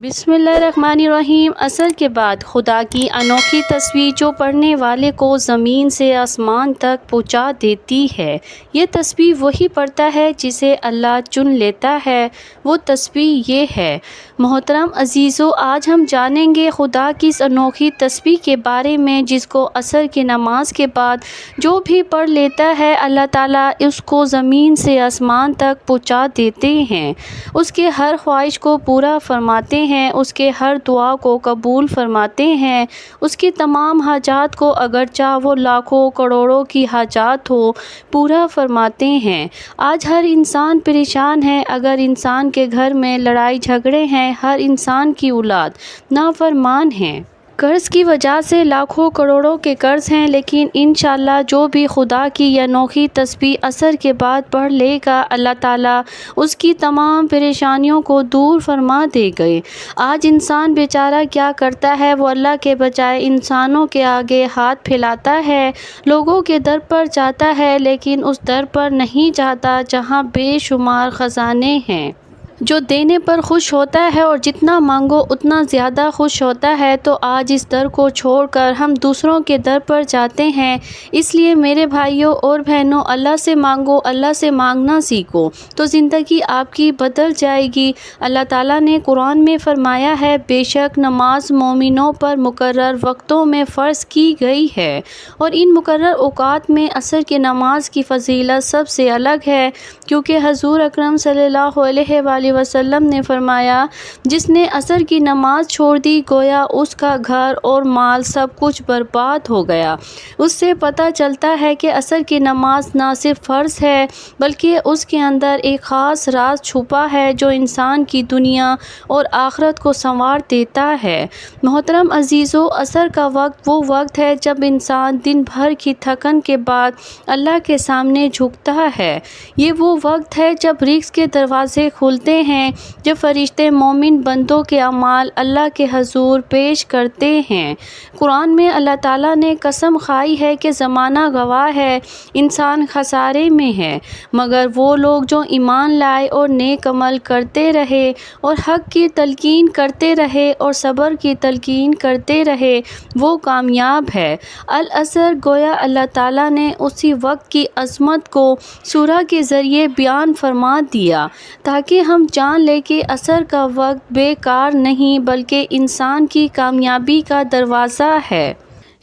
بسم اللہ الرحمن الرحیم۔ عصر کے بعد خدا کی انوکھی تصویر جو پڑھنے والے کو زمین سے آسمان تک پہنچا دیتی ہے۔ یہ تصویر وہی پڑھتا ہے جسے اللہ چن لیتا ہے۔ وہ تصویر یہ ہے۔ محترم عزیزو، آج ہم جانیں گے خدا کی اس انوکھی تصویر کے بارے میں جس کو عصر کی نماز کے بعد جو بھی پڑھ لیتا ہے اللہ تعالیٰ اس کو زمین سے آسمان تک پہنچا دیتے ہیں، اس کے ہر خواہش کو پورا فرماتے ہیں، اس کے ہر دعا کو قبول فرماتے ہیں، اس کی تمام حاجات کو اگرچہ وہ لاکھوں کروڑوں کی حاجات ہو پورا فرماتے ہیں۔ آج ہر انسان پریشان ہے۔ اگر انسان کے گھر میں لڑائی جھگڑے ہیں، ہر انسان کی اولاد نافرمان ہے، قرض کی وجہ سے لاکھوں کروڑوں کے قرض ہیں، لیکن انشاءاللہ جو بھی خدا کی یہ انوکھی تصویر عصر کے بعد پڑھ لے گا اللہ تعالیٰ اس کی تمام پریشانیوں کو دور فرما دے گے۔ آج انسان بیچارہ کیا کرتا ہے؟ وہ اللہ کے بجائے انسانوں کے آگے ہاتھ پھیلاتا ہے، لوگوں کے در پر جاتا ہے، لیکن اس در پر نہیں جاتا جہاں بے شمار خزانے ہیں، جو دینے پر خوش ہوتا ہے اور جتنا مانگو اتنا زیادہ خوش ہوتا ہے۔ تو آج اس در کو چھوڑ کر ہم دوسروں کے در پر جاتے ہیں۔ اس لیے میرے بھائیوں اور بہنوں، اللہ سے مانگو، اللہ سے مانگنا سیکھو تو زندگی آپ کی بدل جائے گی۔ اللہ تعالیٰ نے قرآن میں فرمایا ہے، بے شک نماز مومنوں پر مقرر وقتوں میں فرض کی گئی ہے، اور ان مقرر اوقات میں عصر کی نماز کی فضیلت سب سے الگ ہے، کیونکہ حضور اکرم صلی اللہ علیہ وآلہ وسلم نے فرمایا، جس نے عصر کی نماز چھوڑ دی گویا اس کا گھر اور مال سب کچھ برباد ہو گیا۔ اس سے پتہ چلتا ہے کہ عصر کی نماز نہ صرف فرض ہے بلکہ اس کے اندر ایک خاص راز چھپا ہے جو انسان کی دنیا اور آخرت کو سنوار دیتا ہے۔ محترم عزیزو، عصر کا وقت وہ وقت ہے جب انسان دن بھر کی تھکن کے بعد اللہ کے سامنے جھکتا ہے۔ یہ وہ وقت ہے جب رزق کے دروازے کھلتے ہیں، جب فرشتے مومن بندوں کے اعمال اللہ کے حضور پیش کرتے ہیں۔ قرآن میں اللہ تعالیٰ نے قسم کھائی ہے کہ زمانہ گواہ ہے، انسان خسارے میں ہے، مگر وہ لوگ جو ایمان لائے اور نیک عمل کرتے رہے اور حق کی تلقین کرتے رہے اور صبر کی تلقین کرتے رہے وہ کامیاب ہے۔ العصر گویا اللہ تعالیٰ نے اسی وقت کی عظمت کو سورہ کے ذریعے بیان فرما دیا تاکہ ہم جان لیں کہ عصر کا وقت بیکار نہیں بلکہ انسان کی کامیابی کا دروازہ ہے۔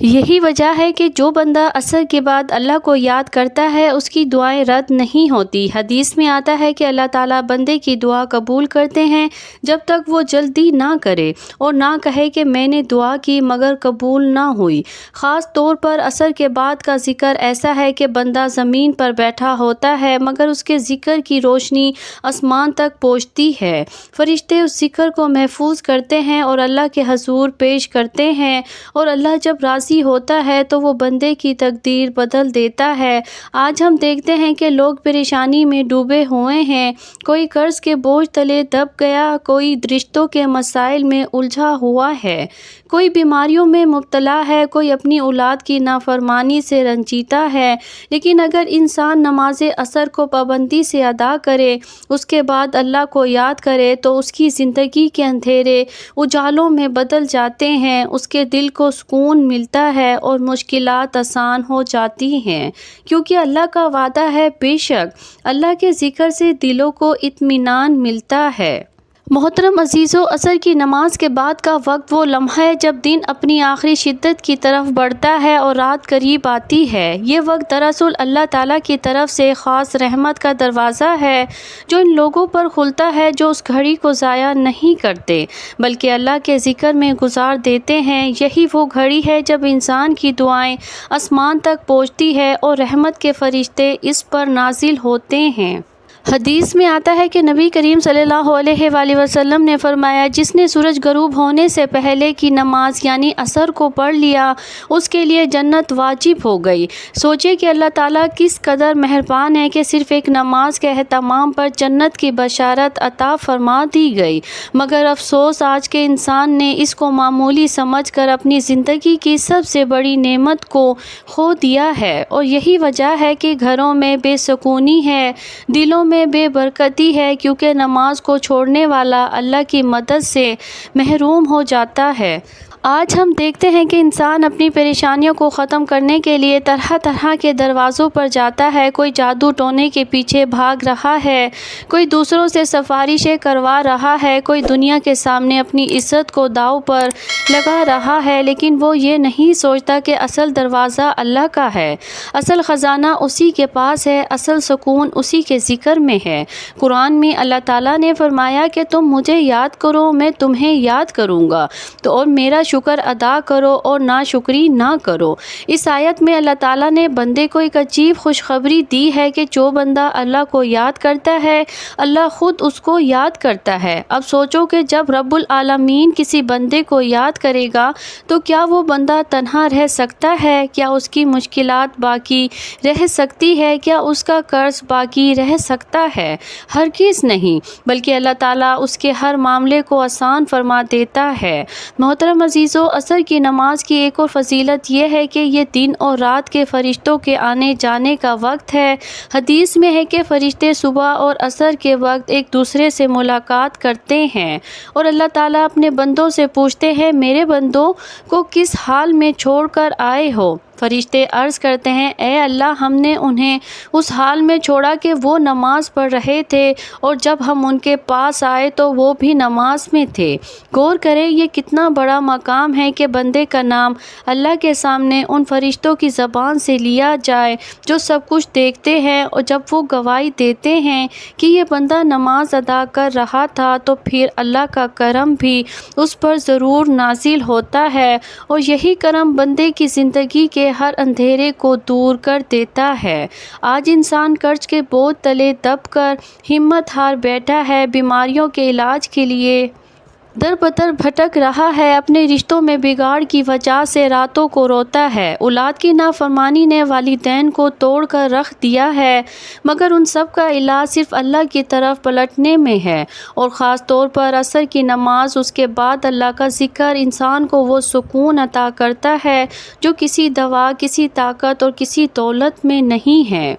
یہی وجہ ہے کہ جو بندہ عصر کے بعد اللہ کو یاد کرتا ہے اس کی دعائیں رد نہیں ہوتی۔ حدیث میں آتا ہے کہ اللہ تعالیٰ بندے کی دعا قبول کرتے ہیں جب تک وہ جلدی نہ کرے اور نہ کہے کہ میں نے دعا کی مگر قبول نہ ہوئی۔ خاص طور پر عصر کے بعد کا ذکر ایسا ہے کہ بندہ زمین پر بیٹھا ہوتا ہے مگر اس کے ذکر کی روشنی آسمان تک پہنچتی ہے، فرشتے اس ذکر کو محفوظ کرتے ہیں اور اللہ کے حضور پیش کرتے ہیں، اور اللہ جب راضی ہوتا ہے تو وہ بندے کی تقدیر بدل دیتا ہے۔ آج ہم دیکھتے ہیں کہ لوگ پریشانی میں ڈوبے ہوئے ہیں، کوئی قرض کے بوجھ تلے دب گیا، کوئی رشتوں کے مسائل میں الجھا ہوا ہے، کوئی بیماریوں میں مبتلا ہے، کوئی اپنی اولاد کی نافرمانی سے رنجیدہ ہے۔ لیکن اگر انسان نماز عصر کو پابندی سے ادا کرے، اس کے بعد اللہ کو یاد کرے تو اس کی زندگی کے اندھیرے اجالوں میں بدل جاتے ہیں، اس کے دل کو سکون ملتا ہے اور مشکلات آسان ہو جاتی ہیں، کیونکہ اللہ کا وعدہ ہے، بے شک اللہ کے ذکر سے دلوں کو اطمینان ملتا ہے۔ محترم عزیزو، عصر کی نماز کے بعد کا وقت وہ لمحہ ہے جب دن اپنی آخری شدت کی طرف بڑھتا ہے اور رات قریب آتی ہے۔ یہ وقت دراصل اللہ تعالیٰ کی طرف سے خاص رحمت کا دروازہ ہے جو ان لوگوں پر کھلتا ہے جو اس گھڑی کو ضائع نہیں کرتے بلکہ اللہ کے ذکر میں گزار دیتے ہیں۔ یہی وہ گھڑی ہے جب انسان کی دعائیں آسمان تک پہنچتی ہے اور رحمت کے فرشتے اس پر نازل ہوتے ہیں۔ حدیث میں آتا ہے کہ نبی کریم صلی اللہ علیہ وآلہ وسلم نے فرمایا، جس نے سورج غروب ہونے سے پہلے کی نماز یعنی عصر کو پڑھ لیا اس کے لیے جنت واجب ہو گئی۔ سوچے کہ اللہ تعالیٰ کس قدر مہربان ہے کہ صرف ایک نماز کے اہتمام پر جنت کی بشارت عطا فرما دی گئی، مگر افسوس آج کے انسان نے اس کو معمولی سمجھ کر اپنی زندگی کی سب سے بڑی نعمت کو کھو دیا ہے، اور یہی وجہ ہے کہ گھروں میں بے سکونی ہے، دلوں میں بے برکتی ہے، کیونکہ نماز کو چھوڑنے والا اللہ کی مدد سے محروم ہو جاتا ہے۔ آج ہم دیکھتے ہیں کہ انسان اپنی پریشانیوں کو ختم کرنے کے لیے طرح طرح کے دروازوں پر جاتا ہے۔ کوئی جادو ٹونے کے پیچھے بھاگ رہا ہے، کوئی دوسروں سے سفارشیں کروا رہا ہے، کوئی دنیا کے سامنے اپنی عزت کو داؤ پر لگا رہا ہے، لیکن وہ یہ نہیں سوچتا کہ اصل دروازہ اللہ کا ہے، اصل خزانہ اسی کے پاس ہے، اصل سکون اسی کے ذکر میں ہے۔ قرآن میں اللہ تعالیٰ نے فرمایا کہ تم مجھے یاد کرو، میں تمہیں یاد کروں گا، تو اور میرا شکر ادا کرو اور ناشکری نہ کرو۔ اس آیت میں اللہ تعالیٰ نے بندے کو ایک عجیب خوشخبری دی ہے کہ جو بندہ اللہ کو یاد کرتا ہے، اللہ خود اس کو یاد کرتا ہے۔ اب سوچو کہ جب رب العالمین کسی بندے کو یاد کرے گا تو کیا وہ بندہ تنہا رہ سکتا ہے؟ کیا اس کی مشکلات باقی رہ سکتی ہے؟ کیا اس کا قرض باقی رہ سکتا ہے؟ ہرگز نہیں، بلکہ اللہ تعالیٰ اس کے ہر معاملے کو آسان فرما دیتا ہے۔ محترم عزیزو، عصر کی نماز کی ایک اور فضیلت یہ ہے کہ یہ دن اور رات کے فرشتوں کے آنے جانے کا وقت ہے۔ حدیث میں ہے کہ فرشتے صبح اور عصر کے وقت ایک دوسرے سے ملاقات کرتے ہیں اور اللہ تعالیٰ اپنے بندوں سے پوچھتے ہیں، میرے بندوں کو کس حال میں چھوڑ کر آئے ہو؟ فرشتے عرض کرتے ہیں، اے اللہ، ہم نے انہیں اس حال میں چھوڑا کہ وہ نماز پڑھ رہے تھے، اور جب ہم ان کے پاس آئے تو وہ بھی نماز میں تھے۔ غور کریں، یہ کتنا بڑا مقام ہے کہ بندے کا نام اللہ کے سامنے ان فرشتوں کی زبان سے لیا جائے جو سب کچھ دیکھتے ہیں، اور جب وہ گواہی دیتے ہیں کہ یہ بندہ نماز ادا کر رہا تھا تو پھر اللہ کا کرم بھی اس پر ضرور نازل ہوتا ہے، اور یہی کرم بندے کی زندگی کے ہر اندھیرے کو دور کر دیتا ہے۔ آج انسان قرض کے بوجھ تلے دب کر ہمت ہار بیٹھا ہے، بیماریوں کے علاج کے لیے در بدر بھٹک رہا ہے، اپنے رشتوں میں بگاڑ کی وجہ سے راتوں کو روتا ہے، اولاد کی نافرمانی نے والدین کو توڑ کر رکھ دیا ہے، مگر ان سب کا علاج صرف اللہ کی طرف پلٹنے میں ہے، اور خاص طور پر عصر کی نماز، اس کے بعد اللہ کا ذکر انسان کو وہ سکون عطا کرتا ہے جو کسی دوا، کسی طاقت اور کسی دولت میں نہیں ہے۔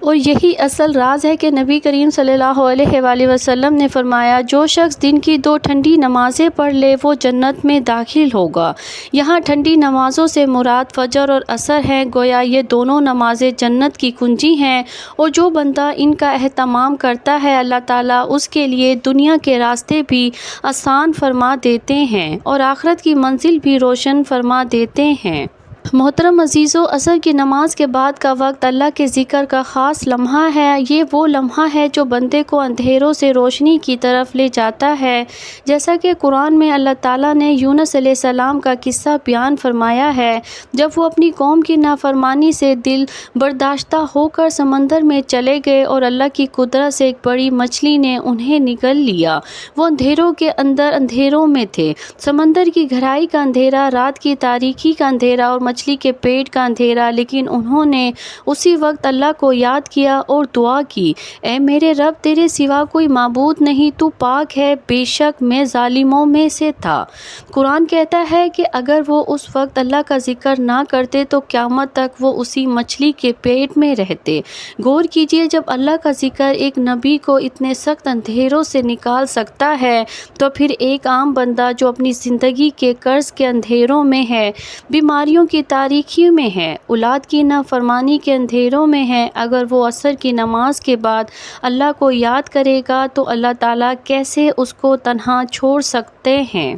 اور یہی اصل راز ہے کہ نبی کریم صلی اللہ علیہ وآلہ وسلم نے فرمایا، جو شخص دن کی 2 ٹھنڈی نمازیں پڑھ لے وہ جنت میں داخل ہوگا۔ یہاں ٹھنڈی نمازوں سے مراد فجر اور عصر ہیں، گویا یہ دونوں نمازیں جنت کی کنجی ہیں، اور جو بندہ ان کا اہتمام کرتا ہے اللہ تعالیٰ اس کے لیے دنیا کے راستے بھی آسان فرما دیتے ہیں اور آخرت کی منزل بھی روشن فرما دیتے ہیں۔ محترم عزیزو، عصر کی نماز کے بعد کا وقت اللہ کے ذکر کا خاص لمحہ ہے۔ یہ وہ لمحہ ہے جو بندے کو اندھیروں سے روشنی کی طرف لے جاتا ہے، جیسا کہ قرآن میں اللہ تعالیٰ نے یونس علیہ السلام کا قصہ بیان فرمایا ہے، جب وہ اپنی قوم کی نافرمانی سے دل برداشتہ ہو کر سمندر میں چلے گئے اور اللہ کی قدرت سے ایک بڑی مچھلی نے انہیں نگل لیا۔ وہ اندھیروں کے اندر اندھیروں میں تھے، سمندر کی گہرائی کا اندھیرا، رات کی تاریکی کا اندھیرا اور مچھلی کے پیٹ کا اندھیرا، لیکن انہوں نے اسی وقت اللہ کو یاد کیا اور دعا کی، اے میرے رب، تیرے سوا کوئی معبود نہیں، تو پاک ہے، بے شک میں ظالموں میں سے تھا۔ قرآن کہتا ہے کہ اگر وہ اس وقت اللہ کا ذکر نہ کرتے تو قیامت تک وہ اسی مچھلی کے پیٹ میں رہتے۔ غور کیجئے، جب اللہ کا ذکر ایک نبی کو اتنے سخت اندھیروں سے نکال سکتا ہے تو پھر ایک عام بندہ جو اپنی زندگی کے قرض کے اندھیروں میں ہے، بیماریوں کی تاریکی میں ہے، اولاد کی نافرمانی کے اندھیروں میں ہے، اگر وہ عصر کی نماز کے بعد اللہ کو یاد کرے گا تو اللہ تعالیٰ کیسے اس کو تنہا چھوڑ سکتے ہیں۔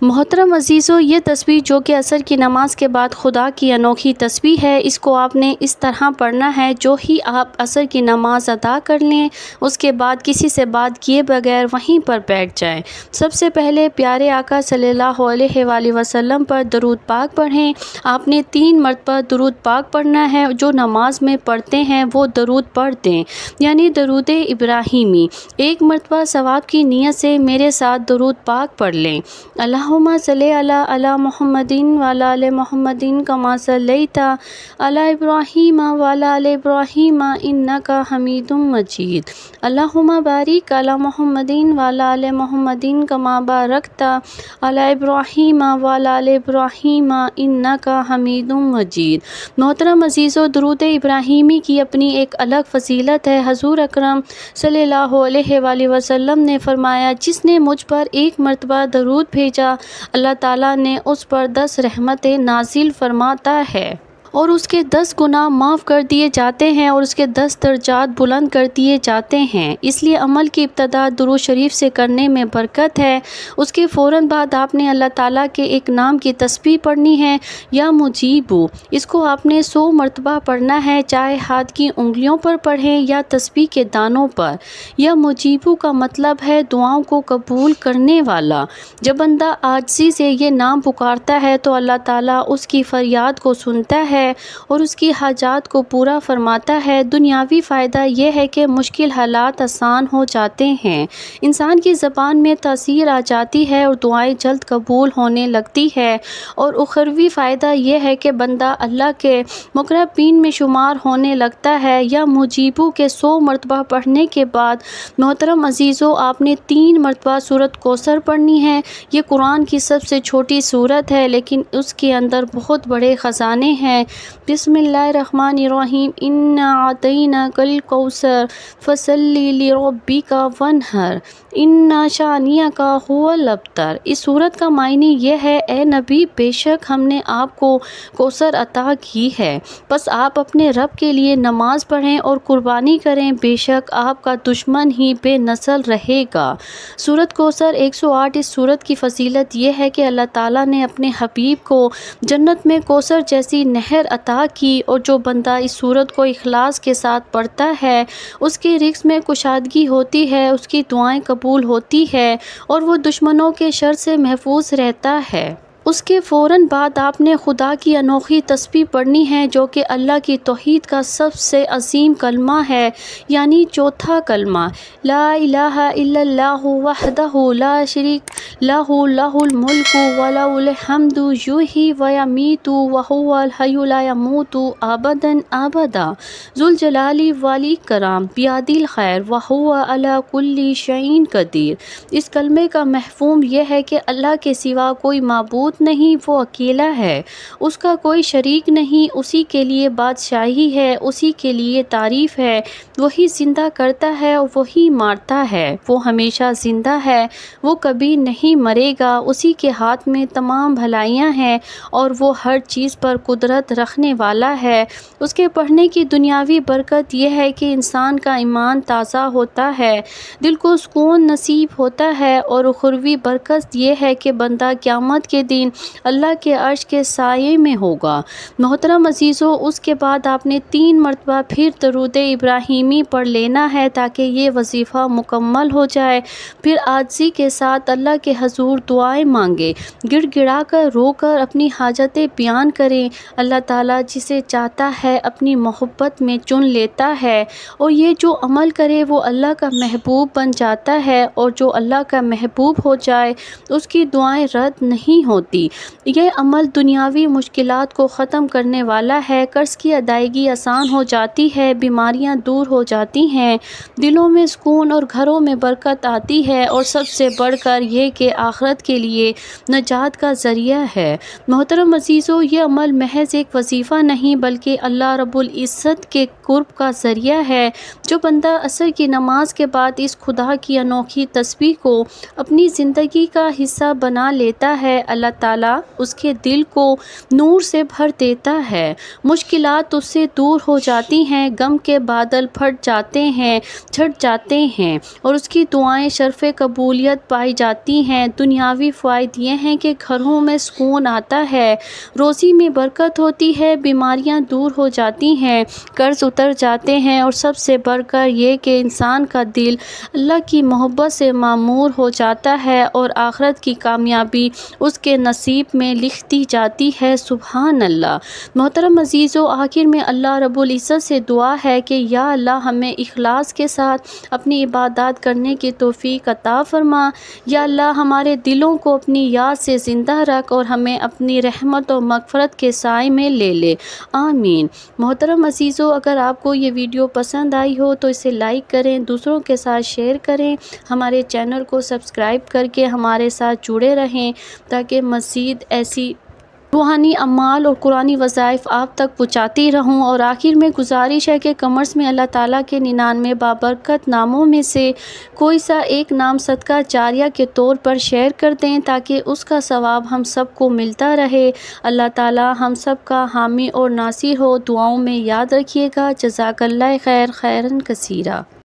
محترم عزیزو، یہ تسبیح جو کہ عصر کی نماز کے بعد خدا کی انوکھی تسبیح ہے، اس کو آپ نے اس طرح پڑھنا ہے، جو ہی آپ عصر کی نماز ادا کر لیں اس کے بعد کسی سے بات کیے بغیر وہیں پر بیٹھ جائیں۔ سب سے پہلے پیارے آقا صلی اللہ علیہ وآلہ وسلم پر درود پاک پڑھیں۔ آپ نے 3 مرتبہ درود پاک پڑھنا ہے، جو نماز میں پڑھتے ہیں وہ درود پڑھ دیں، یعنی درود ابراہیمی۔ 1 مرتبہ ثواب کی نیت سے میرے ساتھ درود پاک پڑھ لیں۔ اللہ اللہم صلی علی محمد وعلی آل محمد کما صلیت علی ابراہیم وعلی آل ابراہیم انک حمید مجید۔ اللہم بارک علی محمد وعلی آل محمد کما بارکت علی ابراہیم وعلی آل ابراہیم انک حمید مجید۔ محترم عزیزو، درود ابراہیمی کی اپنی ایک الگ فضیلت ہے۔ حضور اکرم صلی اللہ علیہ وآلہ وسلم نے فرمایا، جس نے مجھ پر ایک مرتبہ درود بھیجا، اللہ تعالیٰ نے اس پر 10 رحمتیں نازل فرماتا ہے اور اس کے 10 گناہ معاف کر دیے جاتے ہیں اور اس کے 10 درجات بلند کر دیے جاتے ہیں۔ اس لیے عمل کی ابتدا درود شریف سے کرنے میں برکت ہے۔ اس کے فوراً بعد آپ نے اللہ تعالیٰ کے ایک نام کی تسبیح پڑھنی ہے، یا مجیبو۔ اس کو آپ نے 100 مرتبہ پڑھنا ہے، چاہے ہاتھ کی انگلیوں پر پڑھیں یا تسبیح کے دانوں پر۔ یا مجیبو کا مطلب ہے دعاؤں کو قبول کرنے والا۔ جب بندہ عاجزی سے یہ نام پکارتا ہے تو اللہ تعالیٰ اس کی فریاد کو سنتا ہے اور اس کی حاجات کو پورا فرماتا ہے۔ دنیاوی فائدہ یہ ہے کہ مشکل حالات آسان ہو جاتے ہیں، انسان کی زبان میں تاثیر آ جاتی ہے اور دعائیں جلد قبول ہونے لگتی ہے، اور اخروی فائدہ یہ ہے کہ بندہ اللہ کے مقربین میں شمار ہونے لگتا ہے۔ یا مجیبو کے 100 مرتبہ پڑھنے کے بعد محترم عزیزو، آپ نے 3 مرتبہ سورۃ کوثر پڑھنی ہے۔ یہ قرآن کی سب سے چھوٹی سورت ہے، لیکن اس کے اندر بہت بڑے خزانے ہیں۔ بسم اللہ الرحمن الرحیم، انا اعطیناک الکوثر فصلی لربک وانحر ان شانئک ھو الابتر۔ اس سورت کا معنی یہ ہے، اے نبی، بے شک ہم نے آپ کو کوثر عطا کی ہے، بس آپ اپنے رب کے لیے نماز پڑھیں اور قربانی کریں، بے شک آپ کا دشمن ہی بے نسل رہے گا۔ سورت کوثر 108۔ اس سورت کی فضیلت یہ ہے کہ اللہ تعالیٰ نے اپنے حبیب کو جنت میں کوثر جیسی نہر عطا کی، اور جو بندہ اس سورت کو اخلاص کے ساتھ پڑھتا ہے اس کے رزق میں کشادگی ہوتی ہے، اس کی دعائیں قبول ہوتی ہے اور وہ دشمنوں کے شر سے محفوظ رہتا ہے۔ اس کے فوراً بعد آپ نے خدا کی انوکھی تسبیح پڑھنی ہے، جو کہ اللہ کی توحید کا سب سے عظیم کلمہ ہے، یعنی چوتھا کلمہ، لا الہ الا اللہ وحدہ لا شریک لہ لہ الملک ولہ الحمد یحیی ویمیت وہو الحی لا یموت ابدا ابدا ذو الجلال والاکرام بیدہ الخیر وہو علی کل شیء قدیر۔ اس کلمے کا مفہوم یہ ہے کہ اللہ کے سوا کوئی معبود نہیں، وہ اکیلا ہے، اس کا کوئی شریک نہیں، اسی کے لیے بادشاہی ہے، اسی کے لیے تعریف ہے، وہی زندہ کرتا ہے اور وہی مارتا ہے، وہ ہمیشہ زندہ ہے، وہ کبھی نہیں مرے گا، اسی کے ہاتھ میں تمام بھلائیاں ہیں اور وہ ہر چیز پر قدرت رکھنے والا ہے۔ اس کے پڑھنے کی دنیاوی برکت یہ ہے کہ انسان کا ایمان تازہ ہوتا ہے، دل کو سکون نصیب ہوتا ہے، اور اخروی برکت یہ ہے کہ بندہ قیامت کے دن اللہ کے عرش کے سائے میں ہوگا۔ محترم عزیزو، اس کے بعد آپ نے 3 مرتبہ پھر درود ابراہیمی پڑھ لینا ہے تاکہ یہ وظیفہ مکمل ہو جائے۔ پھر عاجزی کے ساتھ اللہ کے حضور دعائیں مانگے، گڑ گڑا کر رو کر اپنی حاجتیں بیان کریں۔ اللہ تعالیٰ جسے چاہتا ہے اپنی محبت میں چن لیتا ہے، اور یہ جو عمل کرے وہ اللہ کا محبوب بن جاتا ہے، اور جو اللہ کا محبوب ہو جائے اس کی دعائیں رد نہیں ہوتی۔ یہ عمل دنیاوی مشکلات کو ختم کرنے والا ہے، قرض کی ادائیگی آسان ہو جاتی ہے، بیماریاں دور ہو جاتی ہیں، دلوں میں سکون اور گھروں میں برکت آتی ہے، اور سب سے بڑھ کر یہ کہ آخرت کے لیے نجات کا ذریعہ ہے۔ محترم عزیزو، یہ عمل محض ایک وظیفہ نہیں بلکہ اللہ رب العزت کے قرب کا ذریعہ ہے۔ جو بندہ عصر کی نماز کے بعد اس خدا کی انوکھی تسبیح کو اپنی زندگی کا حصہ بنا لیتا ہے، اللہ تعالیٰ اس کے دل کو نور سے بھر دیتا ہے، مشکلات اس سے دور ہو جاتی ہیں، غم کے بادل پھٹ جاتے ہیں، چھٹ جاتے ہیں، اور اس کی دعائیں شرف قبولیت پائی جاتی ہیں۔ دنیاوی فوائد یہ ہیں کہ گھروں میں سکون آتا ہے، روزی میں برکت ہوتی ہے، بیماریاں دور ہو جاتی ہیں، قرض اتر جاتے ہیں، اور سب سے بڑھ کر یہ کہ انسان کا دل اللہ کی محبت سے معمور ہو جاتا ہے، اور آخرت کی کامیابی اس کے نصیب میں لکھ دی جاتی ہے۔ سبحان اللہ۔ محترم عزیزو، آخر میں اللہ رب العزت سے دعا ہے کہ یا اللہ ہمیں اخلاص کے ساتھ اپنی عبادات کرنے کی توفیق عطا فرما۔ یا اللہ ہمارے دلوں کو اپنی یاد سے زندہ رکھ اور ہمیں اپنی رحمت و مغفرت کے سائے میں لے لے، آمین۔ محترم عزیزو، اگر آپ کو یہ ویڈیو پسند آئی ہو تو اسے لائک کریں، دوسروں کے ساتھ شیئر کریں، ہمارے چینل کو سبسکرائب کر کے ہمارے ساتھ جڑے رہیں تاکہ مزید ایسی روحانی اعمال اور قرآنی وظائف آپ تک پہنچاتی رہوں۔ اور آخر میں گزارش ہے کہ کمرس میں اللہ تعالیٰ کے 99 بابرکت ناموں میں سے کوئی سا ایک نام صدقہ جاریہ کے طور پر شیئر کر دیں تاکہ اس کا ثواب ہم سب کو ملتا رہے۔ اللہ تعالیٰ ہم سب کا حامی اور ناصر ہو۔ دعاؤں میں یاد رکھیے گا۔ جزاک اللہ خیر، خیرن کثیرہ۔